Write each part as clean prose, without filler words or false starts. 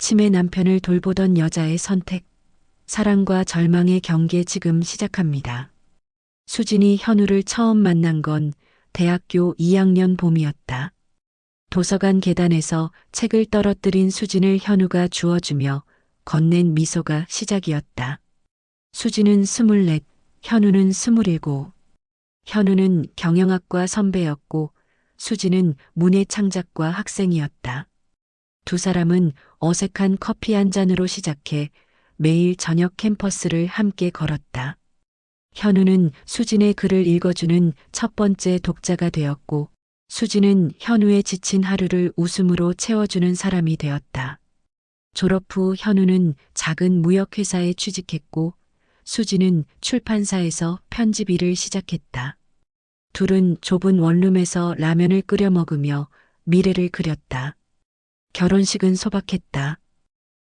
치매 남편을 돌보던 여자의 선택, 사랑과 절망의 경계 지금 시작합니다. 수진이 현우를 처음 만난 건 대학교 2학년 봄이었다. 도서관 계단에서 책을 떨어뜨린 수진을 현우가 주워주며 건넨 미소가 시작이었다. 수진은 24, 현우는 27. 현우는 경영학과 선배였고 수진은 문예창작과 학생이었다. 두 사람은 어색한 커피 한 잔으로 시작해 매일 저녁 캠퍼스를 함께 걸었다. 현우는 수진의 글을 읽어주는 첫 번째 독자가 되었고 수진은 현우의 지친 하루를 웃음으로 채워주는 사람이 되었다. 졸업 후 현우는 작은 무역회사에 취직했고 수진은 출판사에서 편집 일을 시작했다. 둘은 좁은 원룸에서 라면을 끓여 먹으며 미래를 그렸다. 결혼식은 소박했다.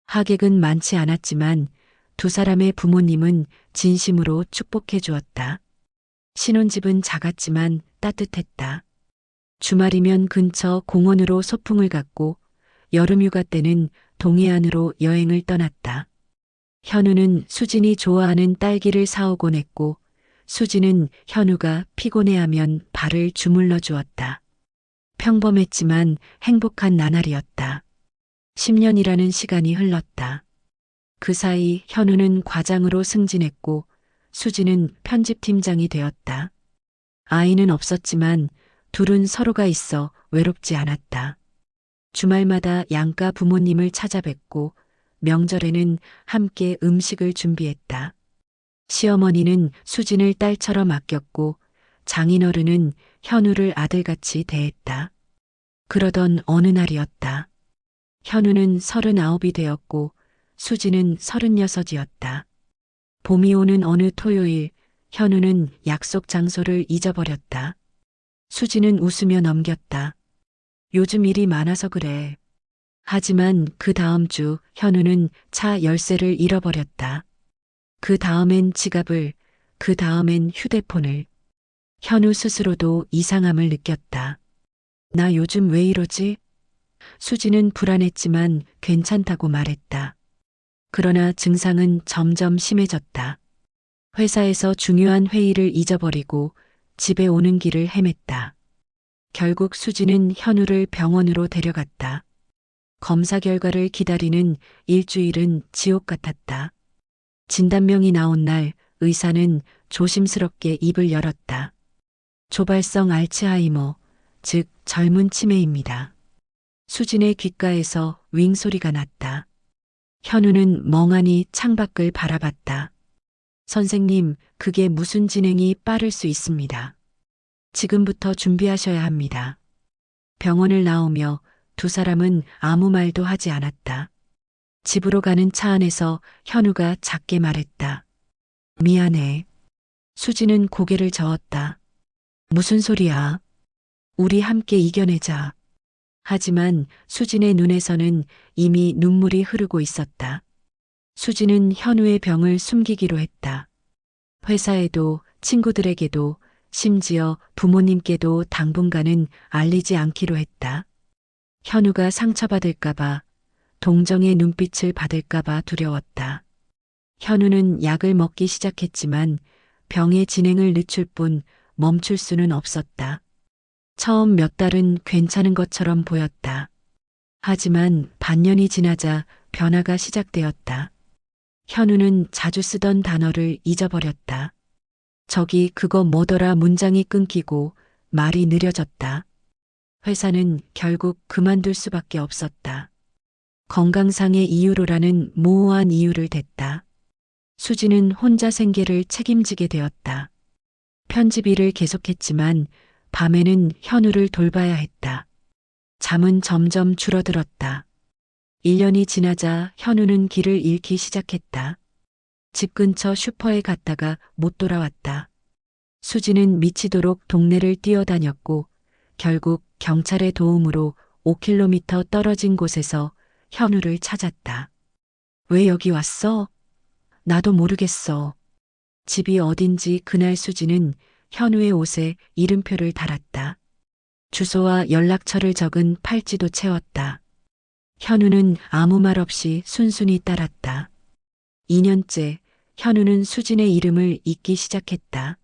하객은 많지 않았지만 두 사람의 부모님은 진심으로 축복해 주었다. 신혼집은 작았지만 따뜻했다. 주말이면 근처 공원으로 소풍을 갔고 여름휴가 때는 동해안으로 여행을 떠났다. 현우는 수진이 좋아하는 딸기를 사오곤 했고 수진은 현우가 피곤해하면 발을 주물러 주었다. 평범했지만 행복한 나날이었다. 10년이라는 시간이 흘렀다. 그 사이 현우는 과장으로 승진했고 수진은 편집팀장이 되었다. 아이는 없었지만 둘은 서로가 있어 외롭지 않았다. 주말마다 양가 부모님을 찾아뵙고 명절에는 함께 음식을 준비했다. 시어머니는 수진을 딸처럼 아꼈고 장인어른은 현우를 아들같이 대했다. 그러던 어느 날이었다. 현우는 39이 되었고 수진은 36이었다. 봄이 오는 어느 토요일 현우는 약속 장소를 잊어버렸다. 수진은 웃으며 넘겼다. 요즘 일이 많아서 그래. 하지만 그 다음 주 현우는 차 열쇠를 잃어버렸다. 그 다음엔 지갑을, 그 다음엔 휴대폰을. 현우 스스로도 이상함을 느꼈다. 나 요즘 왜 이러지? 수지는 불안했지만 괜찮다고 말했다. 그러나 증상은 점점 심해졌다. 회사에서 중요한 회의를 잊어버리고 집에 오는 길을 헤맸다. 결국 수지는 현우를 병원으로 데려갔다. 검사 결과를 기다리는 일주일은 지옥 같았다. 진단명이 나온 날 의사는 조심스럽게 입을 열었다. 조발성 알츠하이머, 즉 젊은 치매입니다. 수진의 귓가에서 윙 소리가 났다. 현우는 멍하니 창밖을 바라봤다. 선생님, 그게 무슨 진행이 빠를 수 있습니다. 지금부터 준비하셔야 합니다. 병원을 나오며 두 사람은 아무 말도 하지 않았다. 집으로 가는 차 안에서 현우가 작게 말했다. 미안해. 수지는 고개를 저었다. 무슨 소리야? 우리 함께 이겨내자. 하지만 수진의 눈에서는 이미 눈물이 흐르고 있었다. 수진은 현우의 병을 숨기기로 했다. 회사에도 친구들에게도 심지어 부모님께도 당분간은 알리지 않기로 했다. 현우가 상처받을까봐, 동정의 눈빛을 받을까봐 두려웠다. 현우는 약을 먹기 시작했지만 병의 진행을 늦출 뿐 멈출 수는 없었다. 처음 몇 달은 괜찮은 것처럼 보였다. 하지만 반년이 지나자 변화가 시작되었다. 현우는 자주 쓰던 단어를 잊어버렸다. 저기 그거 뭐더라 문장이 끊기고 말이 느려졌다. 회사는 결국 그만둘 수밖에 없었다. 건강상의 이유로라는 모호한 이유를 댔다. 수지는 혼자 생계를 책임지게 되었다. 편집 일을 계속했지만 밤에는 현우를 돌봐야 했다. 잠은 점점 줄어들었다. 1년이 지나자 현우는 길을 잃기 시작했다. 집 근처 슈퍼에 갔다가 못 돌아왔다. 수지는 미치도록 동네를 뛰어다녔고 결국 경찰의 도움으로 5km 떨어진 곳에서 현우를 찾았다. 왜 여기 왔어? 나도 모르겠어. 집이 어딘지 그날 수지는 현우의 옷에 이름표를 달았다. 주소와 연락처를 적은 팔찌도 채웠다. 현우는 아무 말 없이 순순히 따랐다. 2년째 현우는 수진의 이름을 잊기 시작했다.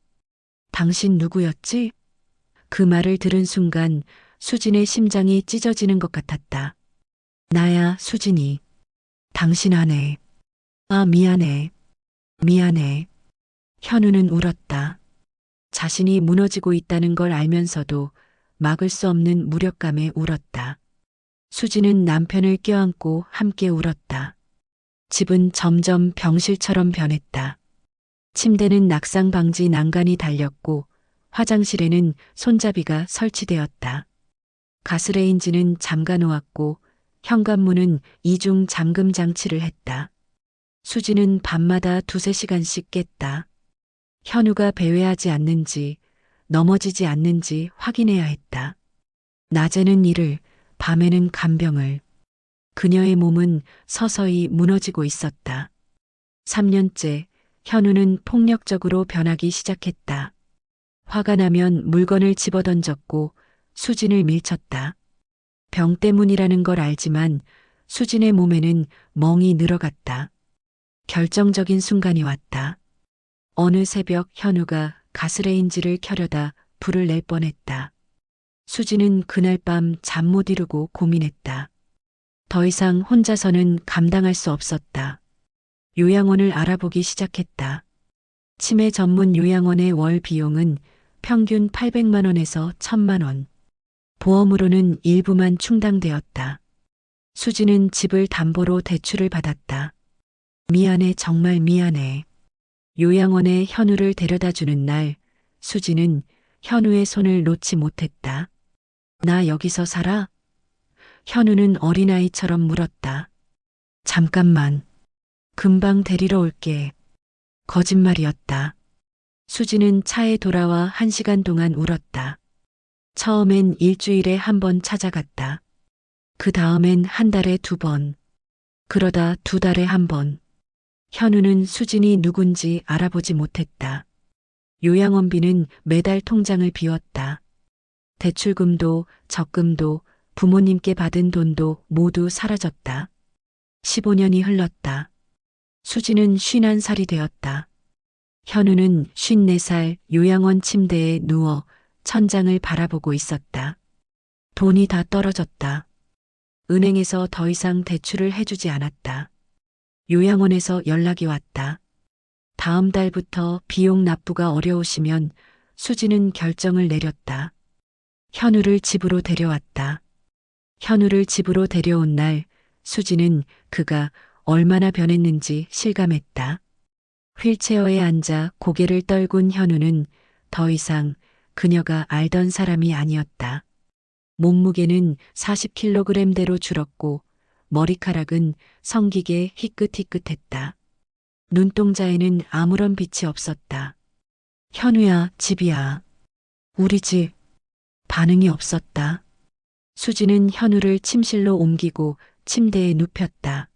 당신 누구였지? 그 말을 들은 순간 수진의 심장이 찢어지는 것 같았다. 나야, 수진이. 당신 아내. 아, 미안해. 미안해. 현우는 울었다. 자신이 무너지고 있다는 걸 알면서도 막을 수 없는 무력감에 울었다. 수진은 남편을 껴안고 함께 울었다. 집은 점점 병실처럼 변했다. 침대는 낙상 방지 난간이 달렸고 화장실에는 손잡이가 설치되었다. 가스레인지는 잠가 놓았고 현관문은 이중 잠금 장치를 했다. 수지는 밤마다 두세 시간씩 깼다. 현우가 배회하지 않는지 넘어지지 않는지 확인해야 했다. 낮에는 이를, 밤에는 간병을. 그녀의 몸은 서서히 무너지고 있었다. 3년째 현우는 폭력적으로 변하기 시작했다. 화가 나면 물건을 집어던졌고 수진을 밀쳤다. 병 때문이라는 걸 알지만 수진의 몸에는 멍이 늘어갔다. 결정적인 순간이 왔다. 어느 새벽 현우가 가스레인지를 켜려다 불을 낼 뻔했다. 수진은 그날 밤 잠 못 이루고 고민했다. 더 이상 혼자서는 감당할 수 없었다. 요양원을 알아보기 시작했다. 치매 전문 요양원의 월 비용은 평균 800만 원에서 1000만 원. 보험으로는 일부만 충당되었다. 수지는 집을 담보로 대출을 받았다. 미안해, 정말 미안해. 요양원에 현우를 데려다 주는 날, 수지는 현우의 손을 놓지 못했다. 나 여기서 살아? 현우는 어린아이처럼 물었다. 잠깐만. 금방 데리러 올게. 거짓말이었다. 수지는 차에 돌아와 1시간 동안 울었다. 처음엔 일주일에 1번 찾아갔다. 그 다음엔 한 달에 2번. 그러다 2달에 1번. 현우는 수진이 누군지 알아보지 못했다. 요양원비는 매달 통장을 비웠다. 대출금도 적금도 부모님께 받은 돈도 모두 사라졌다. 15년이 흘렀다. 수지는 51살이 되었다. 현우는 54살 요양원 침대에 누워 천장을 바라보고 있었다. 돈이 다 떨어졌다. 은행에서 더 이상 대출을 해주지 않았다. 요양원에서 연락이 왔다. 다음 달부터 비용 납부가 어려우시면 수지는 결정을 내렸다. 현우를 집으로 데려왔다. 현우를 집으로 데려온 날 수지는 그가 얼마나 변했는지 실감했다. 휠체어에 앉아 고개를 떨군 현우는 더 이상 그녀가 알던 사람이 아니었다. 몸무게는 40kg대로 줄었고 머리카락은 성기게 희끗희끗했다. 눈동자에는 아무런 빛이 없었다. 현우야, 집이야. 우리 집. 반응이 없었다. 수지는 현우를 침실로 옮기고 침대에 눕혔다.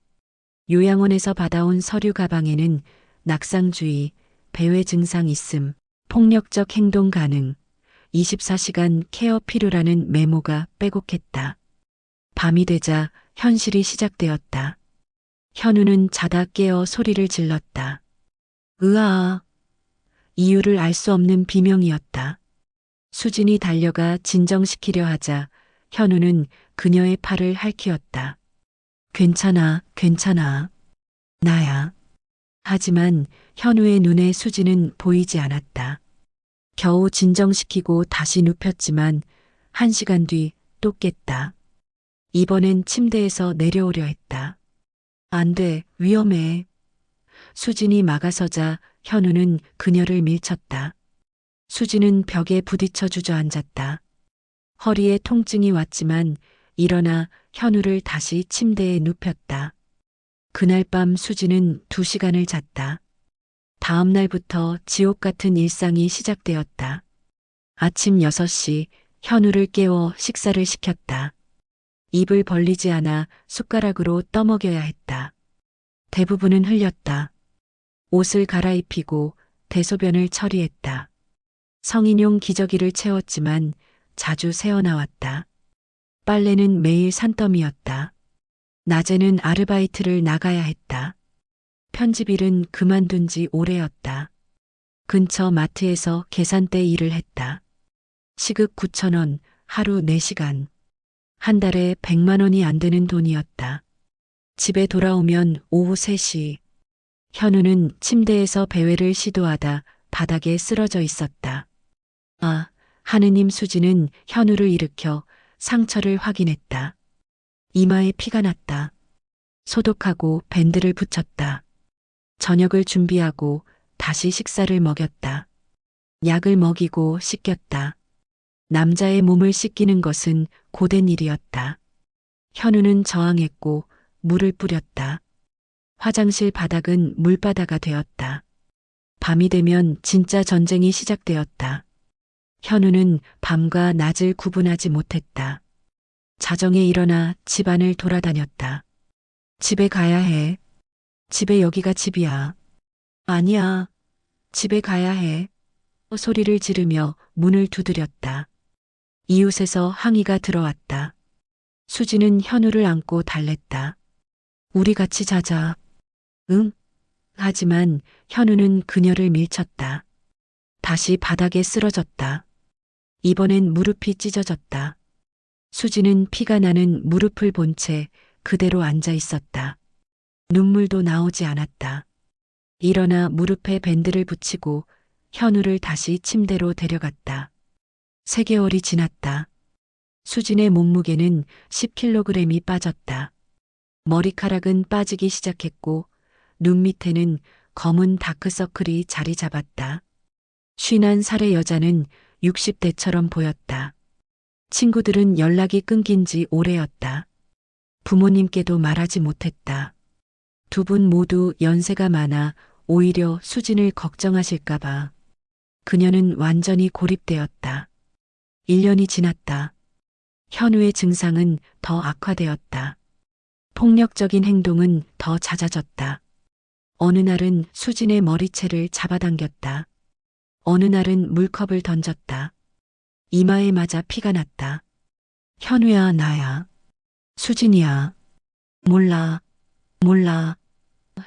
요양원에서 받아온 서류 가방에는 낙상주의, 배회 증상 있음, 폭력적 행동 가능, 24시간 케어 필요라는 메모가 빼곡했다. 밤이 되자 현실이 시작되었다. 현우는 자다 깨어 소리를 질렀다. 으아. 이유를 알 수 없는 비명이었다. 수진이 달려가 진정시키려 하자 현우는 그녀의 팔을 핥히었다. 괜찮아, 괜찮아. 나야. 하지만 현우의 눈에 수지는 보이지 않았다. 겨우 진정시키고 다시 눕혔지만 1시간 뒤 또 깼다. 이번엔 침대에서 내려오려 했다. 안 돼, 위험해. 수진이 막아서자 현우는 그녀를 밀쳤다. 수지는 벽에 부딪혀 주저앉았다. 허리에 통증이 왔지만 일어나 현우를 다시 침대에 눕혔다. 그날 밤 수지는 2시간을 잤다. 다음 날부터 지옥 같은 일상이 시작되었다. 아침 6시 현우를 깨워 식사를 시켰다. 입을 벌리지 않아 숟가락으로 떠먹여야 했다. 대부분은 흘렸다. 옷을 갈아입히고 대소변을 처리했다. 성인용 기저귀를 채웠지만 자주 새어나왔다. 빨래는 매일 산더미였다. 낮에는 아르바이트를 나가야 했다. 편집일은 그만둔 지 오래였다. 근처 마트에서 계산대 일을 했다. 시급 9,000원, 하루 4시간. 한 달에 100만 원이 안 되는 돈이었다. 집에 돌아오면 오후 3시. 현우는 침대에서 배회를 시도하다 바닥에 쓰러져 있었다. 아, 하느님. 수지는 현우를 일으켜 상처를 확인했다. 이마에 피가 났다. 소독하고 밴드를 붙였다. 저녁을 준비하고 다시 식사를 먹였다. 약을 먹이고 씻겼다. 남자의 몸을 씻기는 것은 고된 일이었다. 현우는 저항했고 물을 뿌렸다. 화장실 바닥은 물바다가 되었다. 밤이 되면 진짜 전쟁이 시작되었다. 현우는 밤과 낮을 구분하지 못했다. 자정에 일어나 집안을 돌아다녔다. 집에 가야 해. 집에 여기가 집이야. 아니야. 집에 가야 해. 소리를 지르며 문을 두드렸다. 이웃에서 항의가 들어왔다. 수지는 현우를 안고 달랬다. 우리 같이 자자. 응? 하지만 현우는 그녀를 밀쳤다. 다시 바닥에 쓰러졌다. 이번엔 무릎이 찢어졌다. 수지는 피가 나는 무릎을 본 채 그대로 앉아 있었다. 눈물도 나오지 않았다. 일어나 무릎에 밴드를 붙이고 현우를 다시 침대로 데려갔다. 3개월이 지났다. 수진의 몸무게는 10kg이 빠졌다. 머리카락은 빠지기 시작했고 눈 밑에는 검은 다크서클이 자리 잡았다. 51살의 여자는 60대처럼 보였다. 친구들은 연락이 끊긴 지 오래였다. 부모님께도 말하지 못했다. 두 분 모두 연세가 많아 오히려 수진을 걱정하실까봐. 그녀는 완전히 고립되었다. 1년이 지났다. 현우의 증상은 더 악화되었다. 폭력적인 행동은 더 잦아졌다. 어느 날은 수진의 머리채를 잡아당겼다. 어느 날은 물컵을 던졌다. 이마에 맞아 피가 났다. 현우야, 나야. 수진이야. 몰라. 몰라.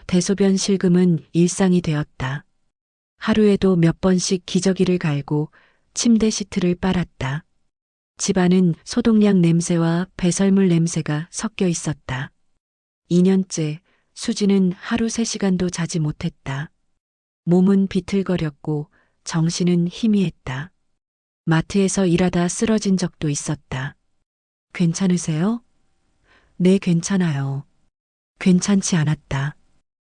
대소변 실금은 일상이 되었다. 하루에도 몇 번씩 기저귀를 갈고 침대 시트를 빨았다. 집안은 소독약 냄새와 배설물 냄새가 섞여 있었다. 2년째 수지는 하루 3시간도 자지 못했다. 몸은 비틀거렸고 정신은 희미했다. 마트에서 일하다 쓰러진 적도 있었다. 괜찮으세요? 네, 괜찮아요. 괜찮지 않았다.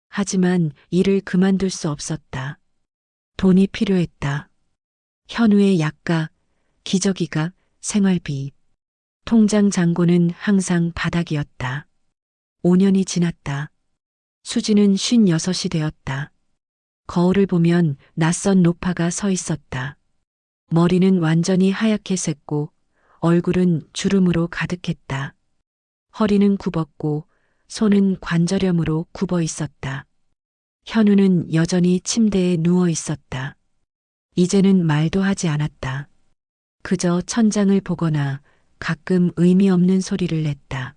하지만 일을 그만둘 수 없었다. 돈이 필요했다. 현우의 약가, 기저귀가, 생활비. 통장 잔고는 항상 바닥이었다. 5년이 지났다. 수지는 56이 되었다. 거울을 보면 낯선 노파가 서 있었다. 머리는 완전히 하얗게 샜고 얼굴은 주름으로 가득했다. 허리는 굽었고 손은 관절염으로 굽어 있었다. 현우는 여전히 침대에 누워 있었다. 이제는 말도 하지 않았다. 그저 천장을 보거나 가끔 의미 없는 소리를 냈다.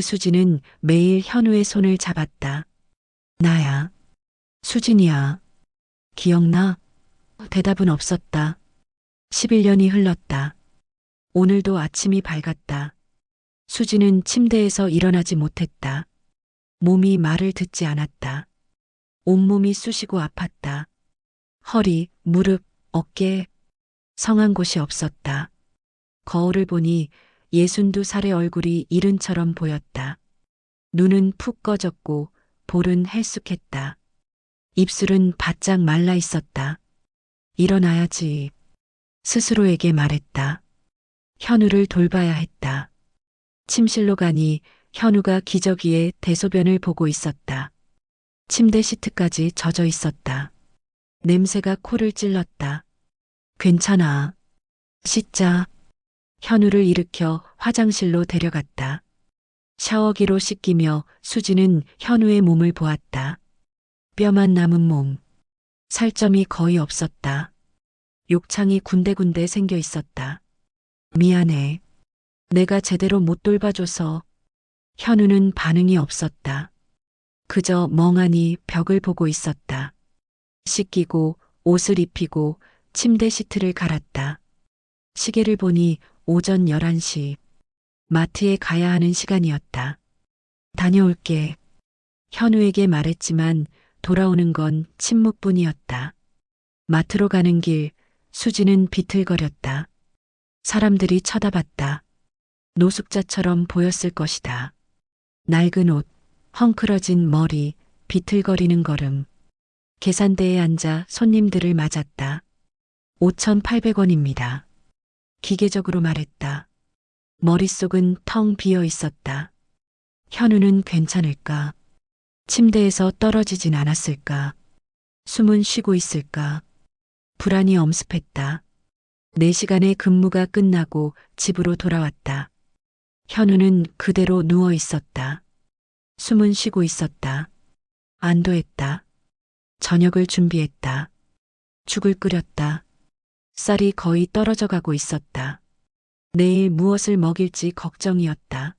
수지는 매일 현우의 손을 잡았다. 나야. 수진이야. 기억나? 대답은 없었다. 11년이 흘렀다. 오늘도 아침이 밝았다. 수지는 침대에서 일어나지 못했다. 몸이 말을 듣지 않았다. 온몸이 쑤시고 아팠다. 허리, 무릎, 어깨, 성한 곳이 없었다. 거울을 보니 62살의 얼굴이 이른처럼 보였다. 눈은 푹 꺼졌고 볼은 헬쑥했다. 입술은 바짝 말라 있었다. 일어나야지. 스스로에게 말했다. 현우를 돌봐야 했다. 침실로 가니 현우가 기저귀에 대소변을 보고 있었다. 침대 시트까지 젖어 있었다. 냄새가 코를 찔렀다. 괜찮아. 씻자. 현우를 일으켜 화장실로 데려갔다. 샤워기로 씻기며 수지는 현우의 몸을 보았다. 뼈만 남은 몸. 살점이 거의 없었다. 욕창이 군데군데 생겨 있었다. 미안해. 내가 제대로 못 돌봐줘서. 현우는 반응이 없었다. 그저 멍하니 벽을 보고 있었다. 씻기고 옷을 입히고 침대 시트를 갈았다. 시계를 보니 오전 11시. 마트에 가야 하는 시간이었다. 다녀올게. 현우에게 말했지만 돌아오는 건 침묵뿐이었다. 마트로 가는 길, 수지는 비틀거렸다. 사람들이 쳐다봤다. 노숙자처럼 보였을 것이다. 낡은 옷, 헝클어진 머리, 비틀거리는 걸음. 계산대에 앉아 손님들을 맞았다. 5,800원입니다. 기계적으로 말했다. 머릿속은 텅 비어 있었다. 현우는 괜찮을까? 침대에서 떨어지진 않았을까? 숨은 쉬고 있을까? 불안이 엄습했다. 4시간의 근무가 끝나고 집으로 돌아왔다. 현우는 그대로 누워 있었다. 숨은 쉬고 있었다. 안도했다. 저녁을 준비했다. 죽을 끓였다. 쌀이 거의 떨어져 가고 있었다. 내일 무엇을 먹일지 걱정이었다.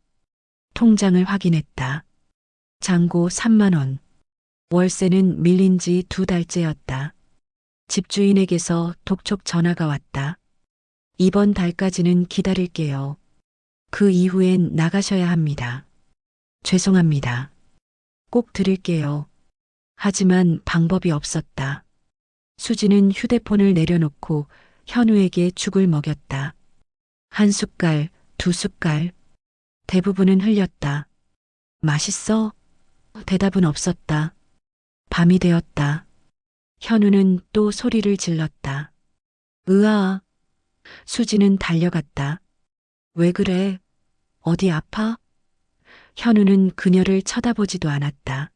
통장을 확인했다. 잔고 3만 원. 월세는 밀린 지 2달째였다. 집주인에게서 독촉 전화가 왔다. 이번 달까지는 기다릴게요. 그 이후엔 나가셔야 합니다. 죄송합니다. 꼭 드릴게요. 하지만 방법이 없었다. 수지는 휴대폰을 내려놓고 현우에게 죽을 먹였다. 한 숟갈, 2숟갈. 대부분은 흘렸다. 맛있어? 대답은 없었다. 밤이 되었다. 현우는 또 소리를 질렀다. 으아. 수지는 달려갔다. 왜 그래? 어디 아파? 현우는 그녀를 쳐다보지도 않았다.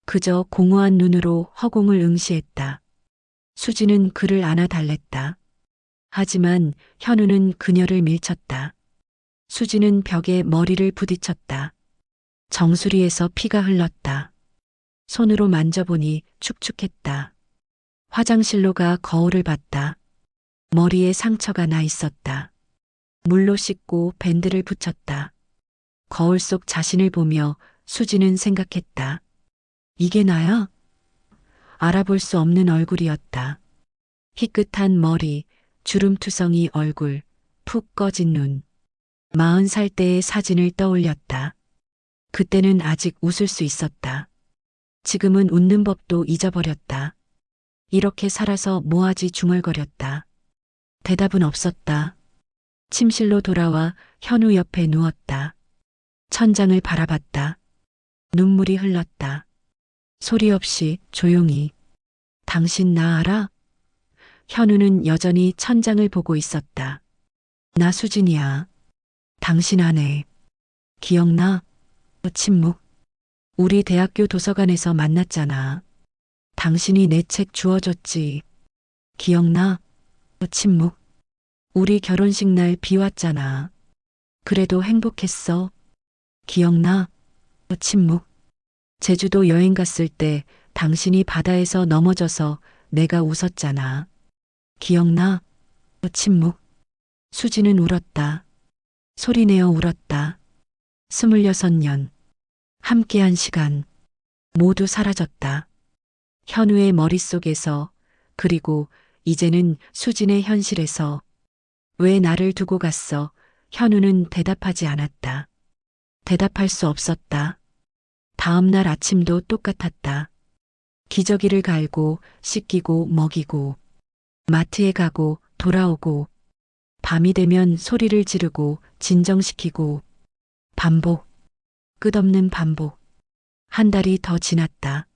그저 공허한 눈으로 허공을 응시했다. 수지는 그를 안아달랬다. 하지만 현우는 그녀를 밀쳤다. 수지는 벽에 머리를 부딪혔다. 정수리에서 피가 흘렀다. 손으로 만져보니 축축했다. 화장실로 가 거울을 봤다. 머리에 상처가 나 있었다. 물로 씻고 밴드를 붙였다. 거울 속 자신을 보며 수지는 생각했다. 이게 나야? 알아볼 수 없는 얼굴이었다. 희끗한 머리, 주름투성이 얼굴, 푹 꺼진 눈. 40살 때의 사진을 떠올렸다. 그때는 아직 웃을 수 있었다. 지금은 웃는 법도 잊어버렸다. 이렇게 살아서 뭐하지 중얼거렸다. 대답은 없었다. 침실로 돌아와 현우 옆에 누웠다. 천장을 바라봤다. 눈물이 흘렀다. 소리 없이 조용히. 당신 나 알아? 현우는 여전히 천장을 보고 있었다. 나 수진이야. 당신 아내. 기억나? 침묵. 우리 대학교 도서관에서 만났잖아. 당신이 내 책 주워줬지. 기억나? 침묵. 우리 결혼식 날 비 왔잖아. 그래도 행복했어. 기억나? 침묵. 제주도 여행 갔을 때 당신이 바다에서 넘어져서 내가 웃었잖아. 기억나? 침묵. 수지는 울었다. 소리내어 울었다. 26년. 함께한 시간. 모두 사라졌다. 현우의 머릿속에서, 그리고 이제는 수진의 현실에서. 왜 나를 두고 갔어? 현우는 대답하지 않았다. 대답할 수 없었다. 다음 날 아침도 똑같았다. 기저귀를 갈고 씻기고 먹이고 마트에 가고 돌아오고 밤이 되면 소리를 지르고 진정시키고 반복. 끝없는 반복. 한 달이 더 지났다.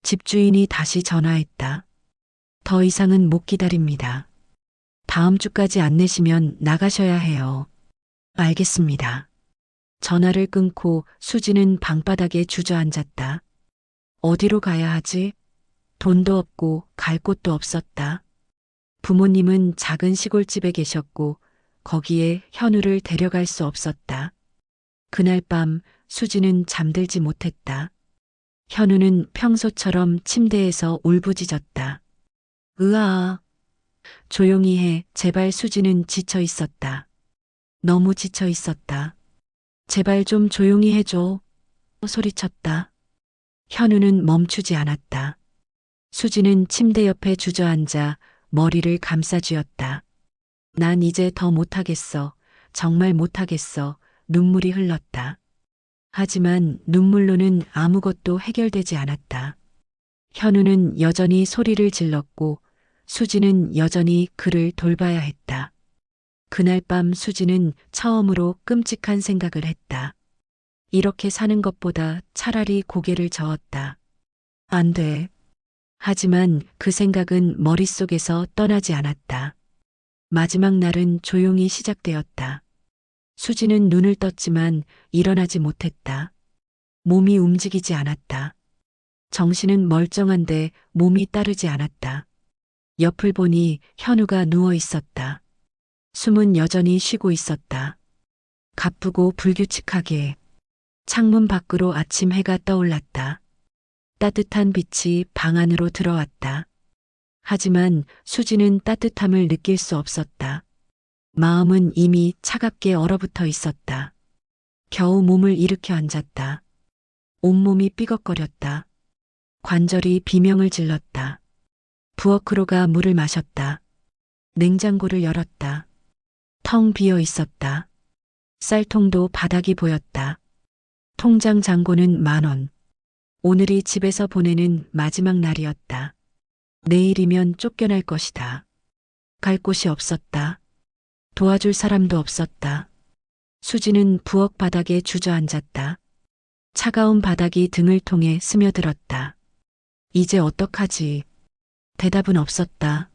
집주인이 다시 전화했다. 더 이상은 못 기다립니다. 다음 주까지 안 내시면 나가셔야 해요. 알겠습니다. 전화를 끊고 수지는 방바닥에 주저앉았다. 어디로 가야 하지? 돈도 없고 갈 곳도 없었다. 부모님은 작은 시골집에 계셨고 거기에 현우를 데려갈 수 없었다. 그날 밤 수지는 잠들지 못했다. 현우는 평소처럼 침대에서 울부짖었다. 으아. 조용히 해. 제발. 수지는 지쳐 있었다. 너무 지쳐 있었다. 제발 좀 조용히 해줘. 소리쳤다. 현우는 멈추지 않았다. 수지는 침대 옆에 주저앉아 머리를 감싸쥐었다. 난 이제 더 못하겠어. 정말 못하겠어. 눈물이 흘렀다. 하지만 눈물로는 아무것도 해결되지 않았다. 현우는 여전히 소리를 질렀고 수지는 여전히 그를 돌봐야 했다. 그날 밤 수지는 처음으로 끔찍한 생각을 했다. 이렇게 사는 것보다 차라리 고개를 저었다. 안 돼. 하지만 그 생각은 머릿속에서 떠나지 않았다. 마지막 날은 조용히 시작되었다. 수지는 눈을 떴지만 일어나지 못했다. 몸이 움직이지 않았다. 정신은 멀쩡한데 몸이 따르지 않았다. 옆을 보니 현우가 누워 있었다. 숨은 여전히 쉬고 있었다. 가쁘고 불규칙하게. 창문 밖으로 아침 해가 떠올랐다. 따뜻한 빛이 방 안으로 들어왔다. 하지만 수지는 따뜻함을 느낄 수 없었다. 마음은 이미 차갑게 얼어붙어 있었다. 겨우 몸을 일으켜 앉았다. 온몸이 삐걱거렸다. 관절이 비명을 질렀다. 부엌으로 가 물을 마셨다. 냉장고를 열었다. 텅 비어 있었다. 쌀통도 바닥이 보였다. 통장 잔고는 10,000원. 오늘이 집에서 보내는 마지막 날이었다. 내일이면 쫓겨날 것이다. 갈 곳이 없었다. 도와줄 사람도 없었다. 수지는 부엌 바닥에 주저앉았다. 차가운 바닥이 등을 통해 스며들었다. 이제 어떡하지? 대답은 없었다.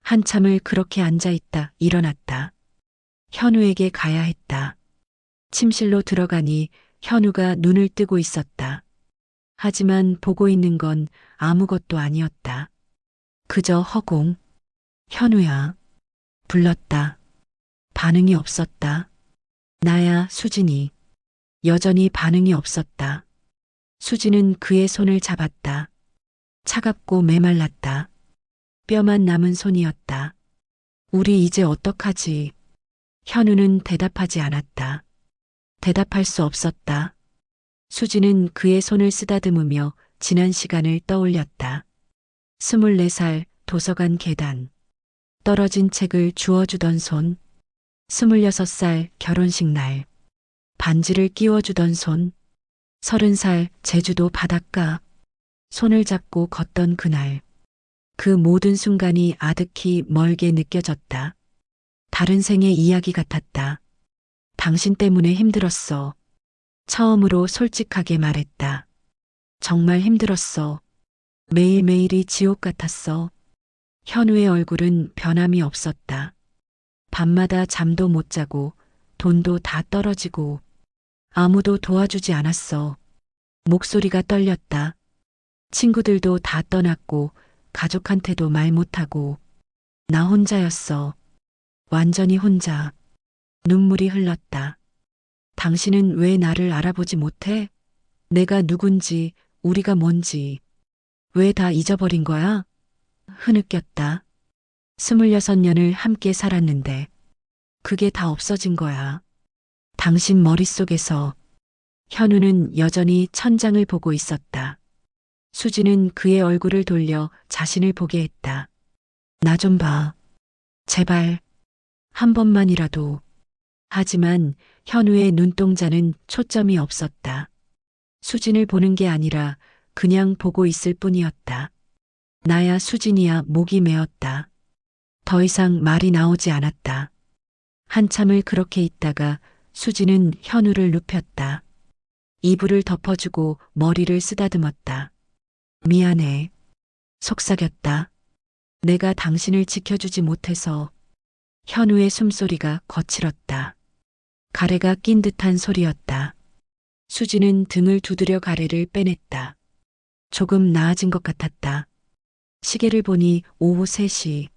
한참을 그렇게 앉아있다 일어났다. 현우에게 가야 했다. 침실로 들어가니 현우가 눈을 뜨고 있었다. 하지만 보고 있는 건 아무것도 아니었다. 그저 허공. 현우야. 불렀다. 반응이 없었다. 나야 수진이. 여전히 반응이 없었다. 수지는 그의 손을 잡았다. 차갑고 메말랐다. 뼈만 남은 손이었다. 우리 이제 어떡하지? 현우는 대답하지 않았다. 대답할 수 없었다. 수지는 그의 손을 쓰다듬으며 지난 시간을 떠올렸다. 24살 도서관 계단. 떨어진 책을 주워주던 손. 26살 결혼식 날. 반지를 끼워주던 손. 30살 제주도 바닷가. 손을 잡고 걷던 그날. 그 모든 순간이 아득히 멀게 느껴졌다. 다른 생의 이야기 같았다. 당신 때문에 힘들었어. 처음으로 솔직하게 말했다. 정말 힘들었어. 매일매일이 지옥 같았어. 현우의 얼굴은 변함이 없었다. 밤마다 잠도 못 자고 돈도 다 떨어지고 아무도 도와주지 않았어. 목소리가 떨렸다. 친구들도 다 떠났고 가족한테도 말 못하고 나 혼자였어. 완전히 혼자. 눈물이 흘렀다. 당신은 왜 나를 알아보지 못해? 내가 누군지, 우리가 뭔지. 왜 다 잊어버린 거야? 흐느꼈다. 26년을 함께 살았는데 그게 다 없어진 거야. 당신 머릿속에서. 현우는 여전히 천장을 보고 있었다. 수지는 그의 얼굴을 돌려 자신을 보게 했다. 나 좀 봐. 제발. 한 번만이라도. 하지만 현우의 눈동자는 초점이 없었다. 수진을 보는 게 아니라 그냥 보고 있을 뿐이었다. 나야 수진이야 목이 메었다. 더 이상 말이 나오지 않았다. 한참을 그렇게 있다가 수진은 현우를 눕혔다. 이불을 덮어주고 머리를 쓰다듬었다. 미안해. 속삭였다. 내가 당신을 지켜주지 못해서. 현우의 숨소리가 거칠었다. 가래가 낀 듯한 소리였다. 수지는 등을 두드려 가래를 빼냈다. 조금 나아진 것 같았다. 시계를 보니 오후 3시.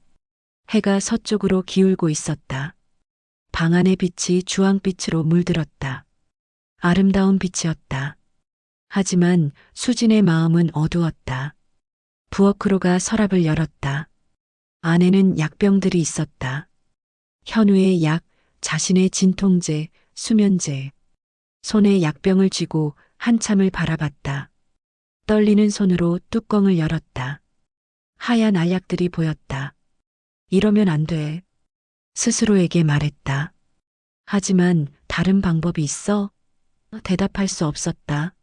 해가 서쪽으로 기울고 있었다. 방 안의 빛이 주황빛으로 물들었다. 아름다운 빛이었다. 하지만 수진의 마음은 어두웠다. 부엌으로 가 서랍을 열었다. 안에는 약병들이 있었다. 현우의 약, 자신의 진통제, 수면제. 손에 약병을 쥐고 한참을 바라봤다. 떨리는 손으로 뚜껑을 열었다. 하얀 알약들이 보였다. 이러면 안 돼. 스스로에게 말했다. 하지만 다른 방법이 있어? 대답할 수 없었다.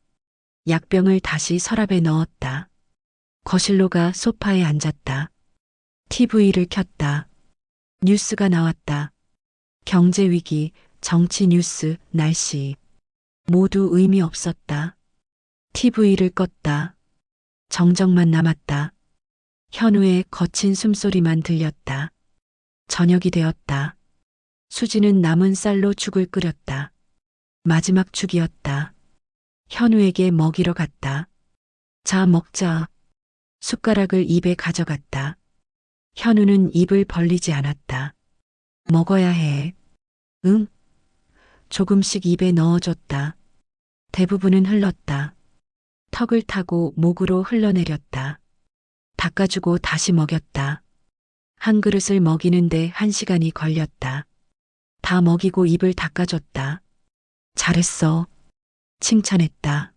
약병을 다시 서랍에 넣었다. 거실로 가 소파에 앉았다. TV를 켰다. 뉴스가 나왔다. 경제 위기, 정치 뉴스, 날씨. 모두 의미 없었다. TV를 껐다. 정적만 남았다. 현우의 거친 숨소리만 들렸다. 저녁이 되었다. 수지는 남은 쌀로 죽을 끓였다. 마지막 죽이었다. 현우에게 먹이러 갔다. 자, 먹자. 숟가락을 입에 가져갔다. 현우는 입을 벌리지 않았다. 먹어야 해. 응? 조금씩 입에 넣어줬다. 대부분은 흘렀다. 턱을 타고 목으로 흘러내렸다. 닦아주고 다시 먹였다. 한 그릇을 먹이는데 1시간이 걸렸다. 다 먹이고 입을 닦아줬다. 잘했어. 칭찬했다.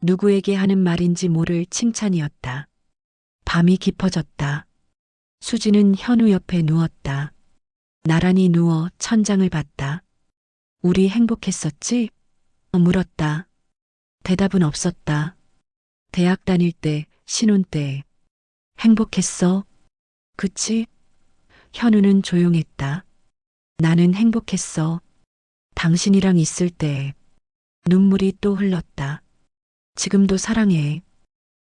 누구에게 하는 말인지 모를 칭찬이었다. 밤이 깊어졌다. 수지는 현우 옆에 누웠다. 나란히 누워 천장을 봤다. 우리 행복했었지? 물었다. 대답은 없었다. 대학 다닐 때, 신혼 때. 행복했어? 그치? 현우는 조용했다. 나는 행복했어. 당신이랑 있을 때. 눈물이 또 흘렀다. 지금도 사랑해.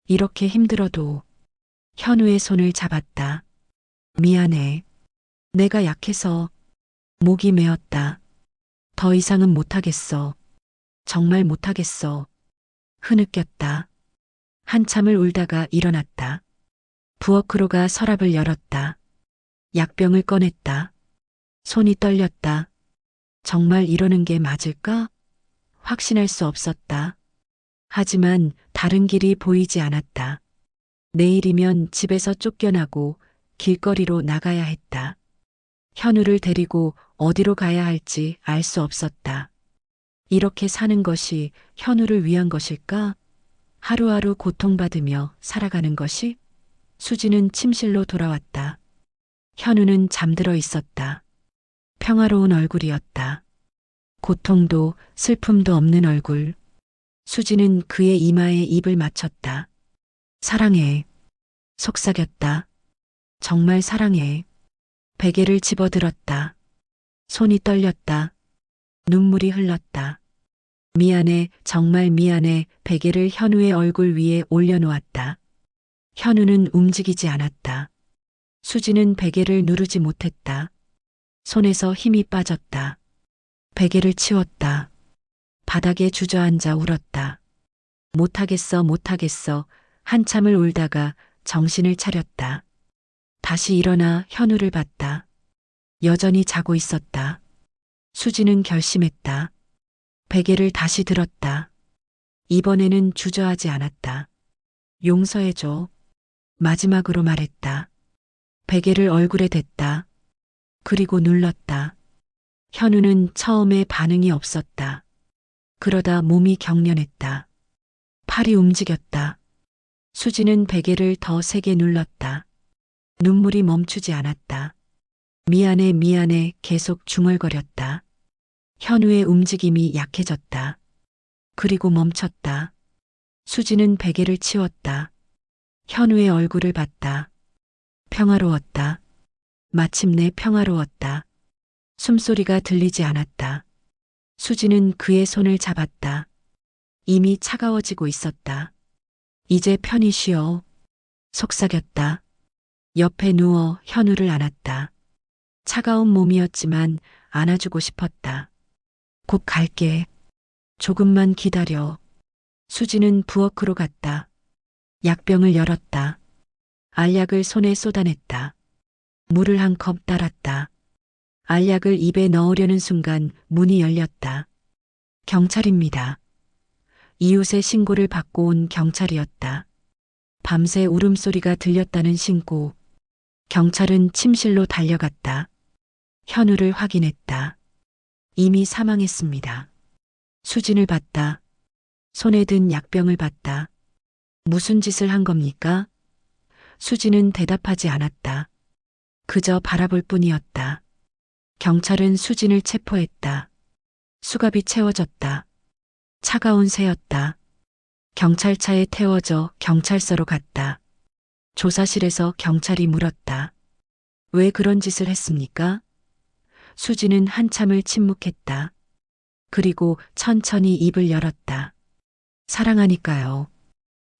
이렇게 힘들어도. 현우의 손을 잡았다. 미안해. 내가 약해서. 목이 메었다. 더 이상은 못하겠어. 정말 못하겠어. 흐느꼈다. 한참을 울다가 일어났다. 부엌으로 가 서랍을 열었다. 약병을 꺼냈다. 손이 떨렸다. 정말 이러는 게 맞을까? 확신할 수 없었다. 하지만 다른 길이 보이지 않았다. 내일이면 집에서 쫓겨나고 길거리로 나가야 했다. 현우를 데리고 어디로 가야 할지 알 수 없었다. 이렇게 사는 것이 현우를 위한 것일까? 하루하루 고통받으며 살아가는 것이? 수지는 침실로 돌아왔다. 현우는 잠들어 있었다. 평화로운 얼굴이었다. 고통도 슬픔도 없는 얼굴. 수지는 그의 이마에 입을 맞췄다. 사랑해. 속삭였다. 정말 사랑해. 베개를 집어들었다. 손이 떨렸다. 눈물이 흘렀다. 미안해, 정말 미안해. 베개를 현우의 얼굴 위에 올려놓았다. 현우는 움직이지 않았다. 수지는 베개를 누르지 못했다. 손에서 힘이 빠졌다. 베개를 치웠다. 바닥에 주저앉아 울었다. 못하겠어, 못하겠어. 한참을 울다가 정신을 차렸다. 다시 일어나 현우를 봤다. 여전히 자고 있었다. 수지는 결심했다. 베개를 다시 들었다. 이번에는 주저하지 않았다. 용서해줘. 마지막으로 말했다. 베개를 얼굴에 댔다. 그리고 눌렀다. 현우는 처음에 반응이 없었다. 그러다 몸이 경련했다. 팔이 움직였다. 수지는 베개를 더 세게 눌렀다. 눈물이 멈추지 않았다. 미안해, 미안해 계속 중얼거렸다. 현우의 움직임이 약해졌다. 그리고 멈췄다. 수지는 베개를 치웠다. 현우의 얼굴을 봤다. 평화로웠다. 마침내 평화로웠다. 숨소리가 들리지 않았다. 수지는 그의 손을 잡았다. 이미 차가워지고 있었다. 이제 편히 쉬어. 속삭였다. 옆에 누워 현우를 안았다. 차가운 몸이었지만 안아주고 싶었다. 곧 갈게. 조금만 기다려. 수지는 부엌으로 갔다. 약병을 열었다. 알약을 손에 쏟아냈다. 물을 한 컵 따랐다. 알약을 입에 넣으려는 순간 문이 열렸다. 경찰입니다. 이웃의 신고를 받고 온 경찰이었다. 밤새 울음소리가 들렸다는 신고. 경찰은 침실로 달려갔다. 현우를 확인했다. 이미 사망했습니다. 수진을 봤다. 손에 든 약병을 봤다. 무슨 짓을 한 겁니까? 수진은 대답하지 않았다. 그저 바라볼 뿐이었다. 경찰은 수진을 체포했다. 수갑이 채워졌다. 차가운 새였다. 경찰차에 태워져 경찰서로 갔다. 조사실에서 경찰이 물었다. 왜 그런 짓을 했습니까? 수진은 한참을 침묵했다. 그리고 천천히 입을 열었다. 사랑하니까요.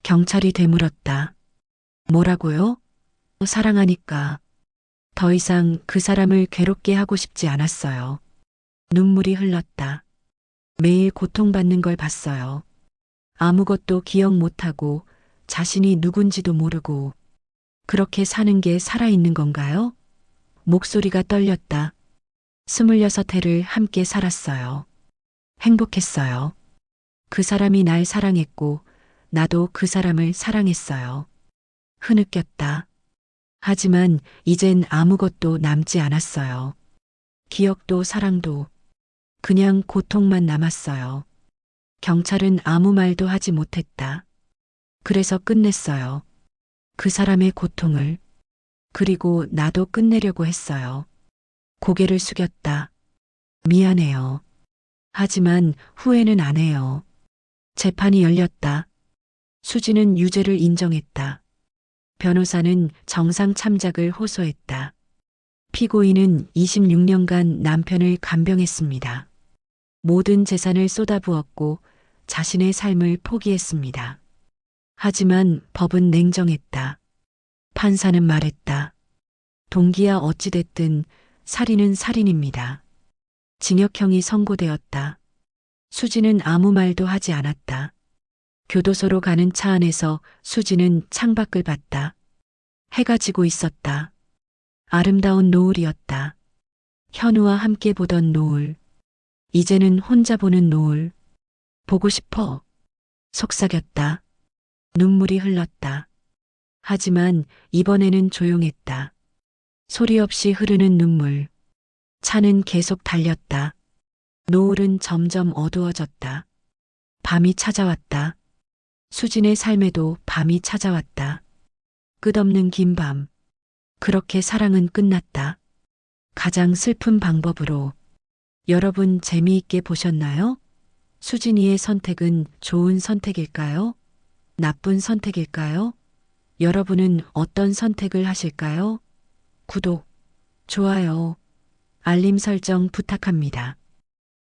경찰이 되물었다. 뭐라고요? 사랑하니까. 더 이상 그 사람을 괴롭게 하고 싶지 않았어요. 눈물이 흘렀다. 매일 고통받는 걸 봤어요. 아무것도 기억 못하고 자신이 누군지도 모르고 그렇게 사는 게 살아있는 건가요? 목소리가 떨렸다. 26해를 함께 살았어요. 행복했어요. 그 사람이 날 사랑했고 나도 그 사람을 사랑했어요. 흐느꼈다. 하지만 이젠 아무것도 남지 않았어요. 기억도 사랑도 그냥 고통만 남았어요. 경찰은 아무 말도 하지 못했다. 그래서 끝냈어요. 그 사람의 고통을. 그리고 나도 끝내려고 했어요. 고개를 숙였다. 미안해요. 하지만 후회는 안 해요. 재판이 열렸다. 수지는 유죄를 인정했다. 변호사는 정상 참작을 호소했다. 피고인은 26년간 남편을 간병했습니다. 모든 재산을 쏟아부었고 자신의 삶을 포기했습니다. 하지만 법은 냉정했다. 판사는 말했다. 동기야 어찌됐든 살인은 살인입니다. 징역형이 선고되었다. 수지는 아무 말도 하지 않았다. 교도소로 가는 차 안에서 수지는 창밖을 봤다. 해가 지고 있었다. 아름다운 노을이었다. 현우와 함께 보던 노을. 이제는 혼자 보는 노을. 보고 싶어. 속삭였다. 눈물이 흘렀다. 하지만 이번에는 조용했다. 소리 없이 흐르는 눈물. 차는 계속 달렸다. 노을은 점점 어두워졌다. 밤이 찾아왔다. 수진의 삶에도 밤이 찾아왔다. 끝없는 긴 밤. 그렇게 사랑은 끝났다. 가장 슬픈 방법으로. 여러분 재미있게 보셨나요? 수진이의 선택은 좋은 선택일까요? 나쁜 선택일까요? 여러분은 어떤 선택을 하실까요? 구독, 좋아요, 알림 설정 부탁합니다.